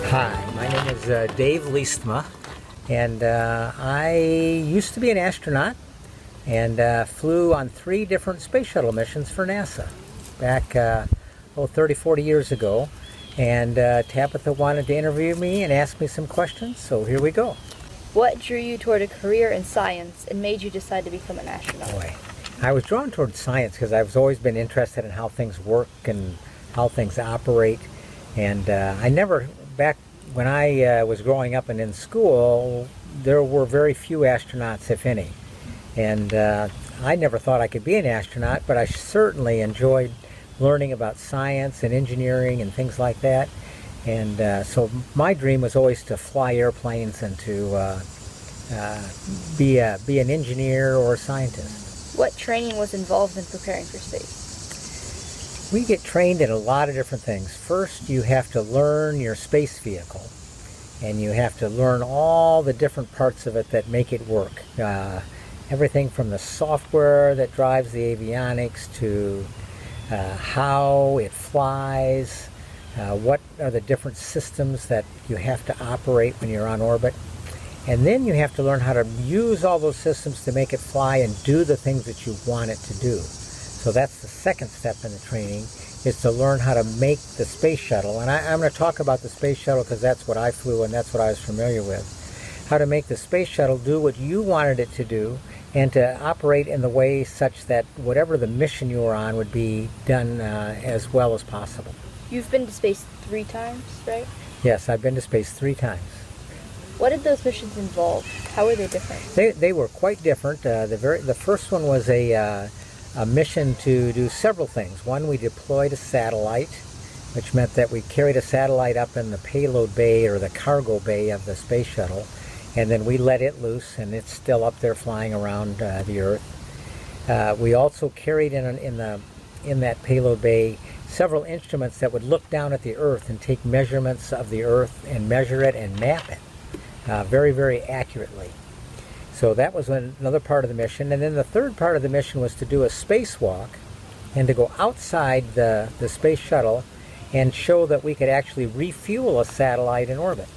Hi, my name is Dave Leestma, and I used to be an astronaut and flew on 3 different space shuttle missions for NASA back 30, 40 years ago. And Tabitha wanted to interview me and ask me some questions, so here we go. What drew you toward a career in science and made you decide to become an astronaut? Boy, I was drawn towards science because I've always been interested in how things work and how things operate. And I never, back when I was growing up and in school, there were very few astronauts, if any. And I never thought I could be an astronaut, but I certainly enjoyed learning about science and engineering and things like that. And so my dream was always to fly airplanes and to be an engineer or a scientist. What training was involved in preparing for space? We get trained in a lot of different things. First, you have to learn your space vehicle, and you have to learn all the different parts of it that make it work. Everything from the software that drives the avionics to how it flies, what are the different systems that you have to operate when you're on orbit. And then you have to learn how to use all those systems to make it fly and do the things that you want it to do. So that's the second step in the training, is to learn how to make the space shuttle. And I'm going to talk about the space shuttle because that's what I flew and that's what I was familiar with. How to make the space shuttle do what you wanted it to do and to operate in the way such that whatever the mission you were on would be done as well as possible. You've been to space 3 times, right? Yes, I've been to space 3 times. What did those missions involve? How were they different? They were quite different. The first one was a mission to do several things. One, we deployed a satellite, which meant that we carried a satellite up in the payload bay or the cargo bay of the space shuttle, and then we let it loose, and it's still up there flying around the Earth. We also carried in that payload bay several instruments that would look down at the Earth and take measurements of the Earth and measure it and map it very, very accurately. So that was another part of the mission. And then the third part of the mission was to do a spacewalk and to go outside the space shuttle and show that we could actually refuel a satellite in orbit.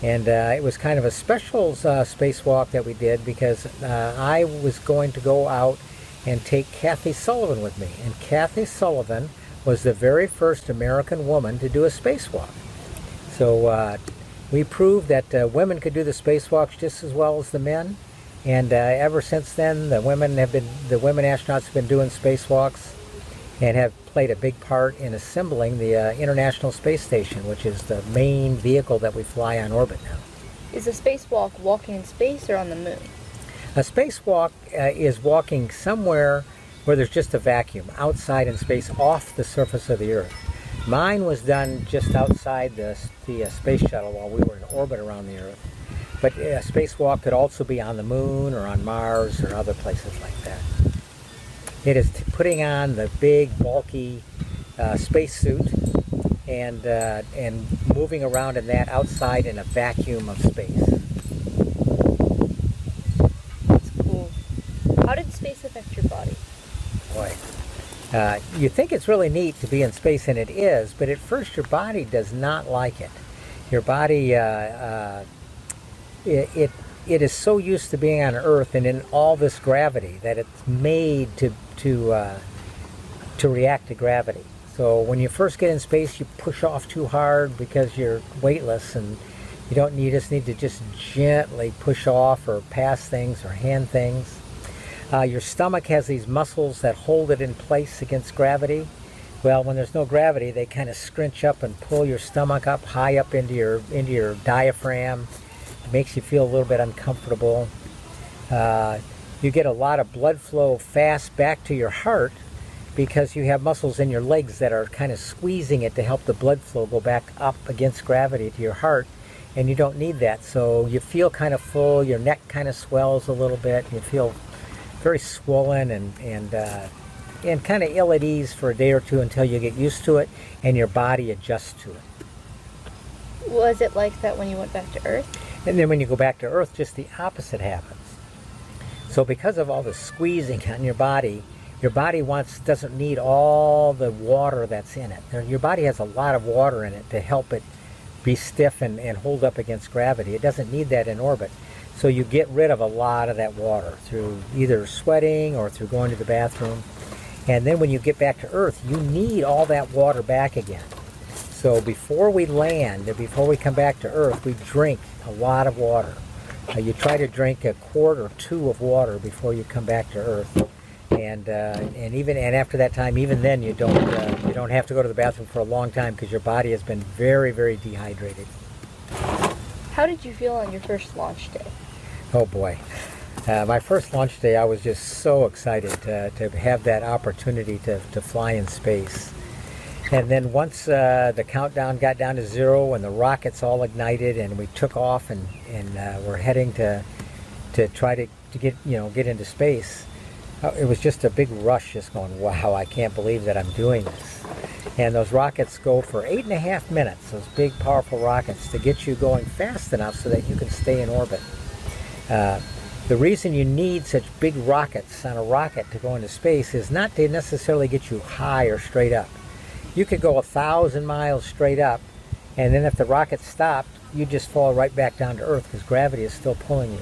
And it was kind of a special spacewalk that we did because I was going to go out and take Kathy Sullivan with me. And Kathy Sullivan was the very first American woman to do a spacewalk. So we proved that women could do the spacewalks just as well as the men, and ever since then, the women astronauts have been doing spacewalks, and have played a big part in assembling the International Space Station, which is the main vehicle that we fly on orbit now. Is a spacewalk walking in space or on the moon? A spacewalk is walking somewhere where there's just a vacuum, outside in space, off the surface of the Earth. Mine was done just outside the space shuttle while we were in orbit around the Earth. But a spacewalk could also be on the moon or on Mars or other places like that. It is putting on the big, bulky spacesuit and moving around in that outside in a vacuum of space. That's cool. How did space affect your body? Boy. You think it's really neat to be in space, and it is, but at first your body does not like it. Your body, it is so used to being on Earth and in all this gravity that it's made to react to gravity. So when you first get in space, you push off too hard because you're weightless, and you just need to just gently push off or pass things or hand things. Your stomach has these muscles that hold it in place against gravity. Well, when there's no gravity, they kind of scrunch up and pull your stomach up high up into your diaphragm. It makes you feel a little bit uncomfortable. You get a lot of blood flow fast back to your heart because you have muscles in your legs that are kind of squeezing it to help the blood flow go back up against gravity to your heart, and you don't need that. So you feel kind of full, your neck kind of swells a little bit, you feel very swollen and kind of ill at ease for a day or two until you get used to it and your body adjusts to it. Was it like that when you went back to Earth? And then when you go back to Earth, just the opposite happens. So because of all the squeezing on your body doesn't need all the water that's in it. Your body has a lot of water in it to help it be stiff and hold up against gravity. It doesn't need that in orbit. So you get rid of a lot of that water through either sweating or through going to the bathroom. And then when you get back to Earth, you need all that water back again. So before we land, before we come back to Earth, we drink a lot of water. You try to drink a quart or two of water before you come back to Earth. And after that time, even then, you don't have to go to the bathroom for a long time because your body has been very, very dehydrated. How did you feel on your first launch day? Oh boy, my first launch day, I was just so excited to have that opportunity to fly in space. And then once the countdown got down to 0 and the rockets all ignited and we took off and we're heading to try to get into space. It was just a big rush, just going, wow, I can't believe that I'm doing this. And those rockets go for 8.5 minutes, those big, powerful rockets, to get you going fast enough so that you can stay in orbit. The reason you need such big rockets on a rocket to go into space is not to necessarily get you high or straight up. You could go 1,000 miles straight up, and then if the rocket stopped, you just fall right back down to Earth because gravity is still pulling you.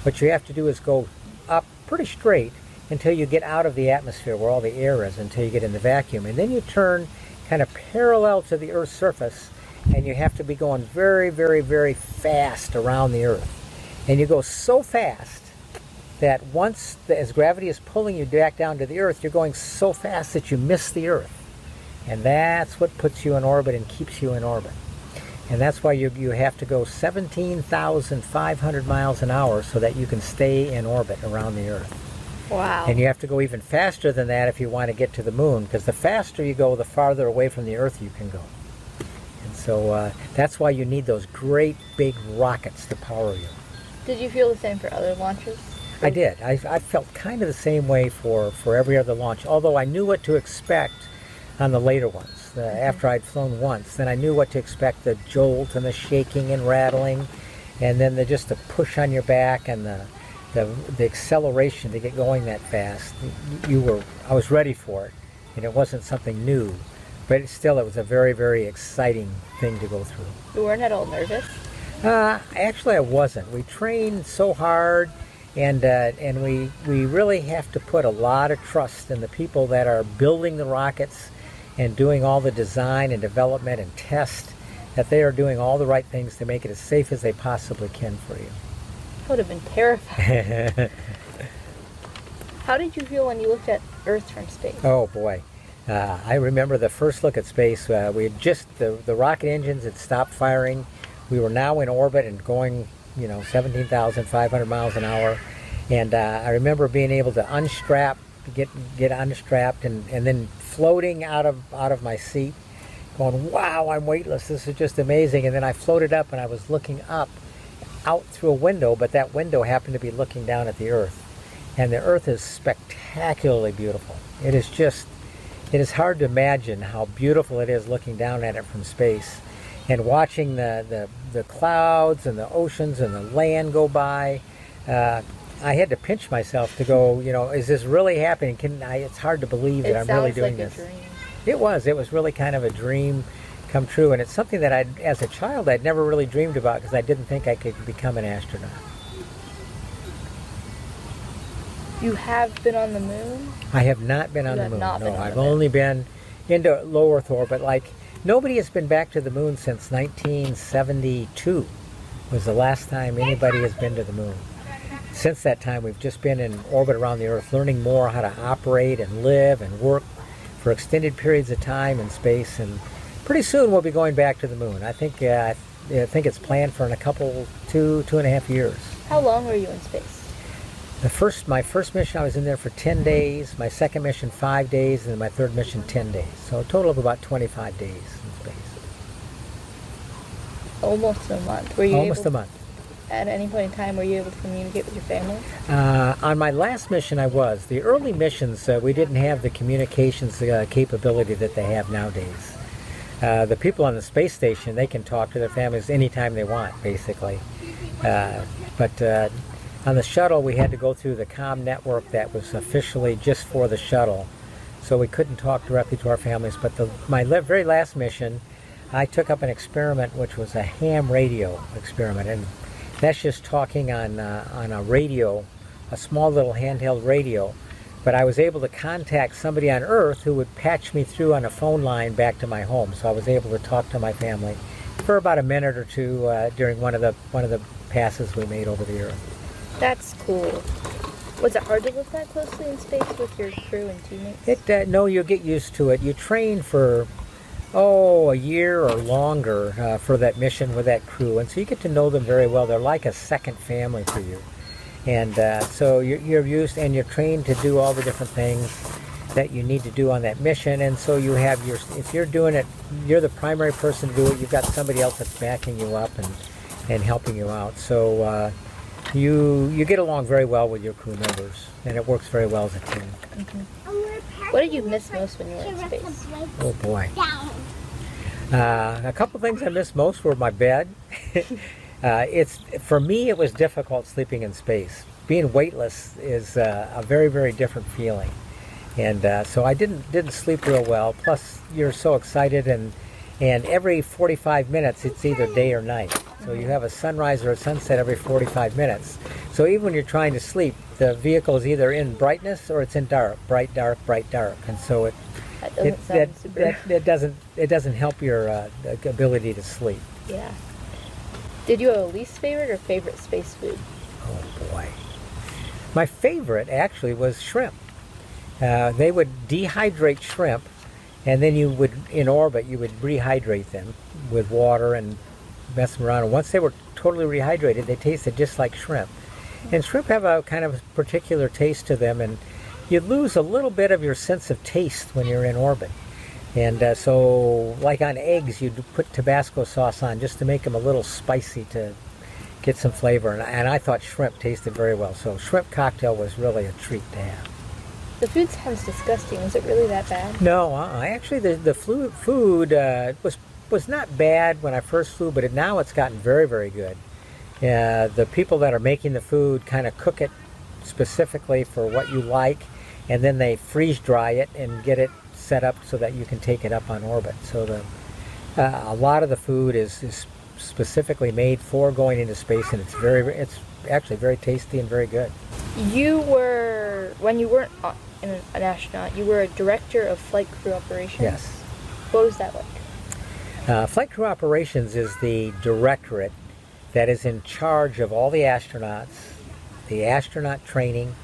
What you have to do is go up pretty straight until you get out of the atmosphere where all the air is, until you get in the vacuum. And then you turn kind of parallel to the Earth's surface, and you have to be going very, very, very fast around the Earth. And you go so fast that as gravity is pulling you back down to the Earth, you're going so fast that you miss the Earth. And that's what puts you in orbit and keeps you in orbit. And that's why you have to go 17,500 miles an hour so that you can stay in orbit around the Earth. Wow. And you have to go even faster than that if you want to get to the moon, because the faster you go, the farther away from the Earth you can go. And so that's why you need those great big rockets to power you. Did you feel the same for other launches? I did. I felt kind of the same way for every other launch, although I knew what to expect on the later ones. After I'd flown once, then I knew what to expect, the jolt and the shaking and rattling, and then just the push on your back and the acceleration to get going that fast. I was ready for it, and it wasn't something new, but still it was a very, very exciting thing to go through. You weren't at all nervous? Actually, I wasn't. We trained so hard, and we really have to put a lot of trust in the people that are building the rockets and doing all the design and development and test, that they are doing all the right things to make it as safe as they possibly can for you. I would have been terrified. How did you feel when you looked at Earth from space? Oh boy. I remember the first look at space. We had the rocket engines had stopped firing. We were now in orbit and going, 17,500 miles an hour. And I remember being able to get unstrapped and then floating out of my seat, going, wow, I'm weightless. This is just amazing. And then I floated up and I was looking up out through a window, but that window happened to be looking down at the Earth. And the Earth is spectacularly beautiful. It is hard to imagine how beautiful it is looking down at it from space and watching the clouds and the oceans and the land go by. I had to pinch myself to go, is this really happening? It's hard to believe that I'm really doing this. It sounds like a dream. It was really kind of a dream come true, and it's something that as a child, I'd never really dreamed about because I didn't think I could become an astronaut. You have been on the moon? I have not been on the moon. No, I've only been into low Earth orbit. Like, nobody has been back to the moon since 1972 was the last time anybody has been to the moon. Since that time, we've just been in orbit around the Earth, learning more how to operate and live and work for extended periods of time in space, and pretty soon we'll be going back to the moon. I think it's planned for in a couple, 2.5 years. How long were you in space? My first mission, I was in there for 10 days. My second mission, 5 days, and my third mission, 10 days. So a total of about 25 days in space. Almost a month. Almost a month. At any point in time, were you able to communicate with your family? On my last mission, I was. The early missions, we didn't have the communications capability that they have nowadays. The people on the space station, they can talk to their families anytime they want, basically. But on the shuttle, we had to go through the comm network that was officially just for the shuttle. So we couldn't talk directly to our families. But my very last mission, I took up an experiment which was a ham radio experiment, and that's just talking on a radio, a small little handheld radio. But I was able to contact somebody on Earth who would patch me through on a phone line back to my home. So I was able to talk to my family for about a minute or two during one of the passes we made over the Earth. That's cool. Was it hard to live that closely in space with your crew and teammates? No, you'll get used to it. You train for a year or longer for that mission with that crew, and so you get to know them very well. They're like a second family for you. And so you're used, and you're trained to do all the different things that you need to do on that mission. And so you have if you're doing it, you're the primary person to do it. You've got somebody else that's backing you up and helping you out. So you get along very well with your crew members, and it works very well as a team. Mm-hmm. What did you miss most when you were in space? Oh boy. A couple things I missed most were my bed. For me, it was difficult sleeping in space. Being weightless is a very, very different feeling, and so I didn't sleep real well. Plus, you're so excited, and every 45 minutes it's either day or night. So you have a sunrise or a sunset every 45 minutes. So even when you're trying to sleep, the vehicle is either in brightness or it's in dark, bright, dark, and so it doesn't help your ability to sleep. Yeah. Did you have a least favorite or favorite space food? Oh boy. My favorite actually was shrimp. They would dehydrate shrimp, and then in orbit, you would rehydrate them with water and mess them around. And once they were totally rehydrated, they tasted just like shrimp. And shrimp have a kind of particular taste to them, and you lose a little bit of your sense of taste when you're in orbit. And so, like on eggs, you'd put Tabasco sauce on just to make them a little spicy to get some flavor. And I thought shrimp tasted very well. So shrimp cocktail was really a treat to have. The food sounds disgusting. Was it really that bad? No, actually the food was not bad when I first flew, but now it's gotten very, very good. The people that are making the food kind of cook it specifically for what you like, and then they freeze dry it and get it set up so that you can take it up on orbit. So a lot of the food is specifically made for going into space, and it's actually very tasty and very good. When you weren't an astronaut, you were a director of flight crew operations. Yes. What was that like? Flight crew operations is the directorate that is in charge of all the astronauts, the astronaut training,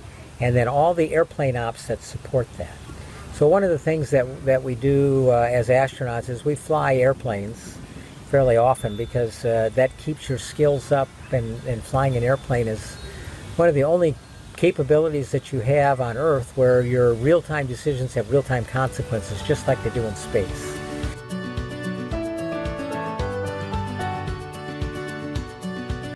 and then all the airplane ops that support that. So one of the things that we do as astronauts is we fly airplanes fairly often, because that keeps your skills up, and flying an airplane is one of the only capabilities that you have on Earth where your real-time decisions have real-time consequences, just like they do in space.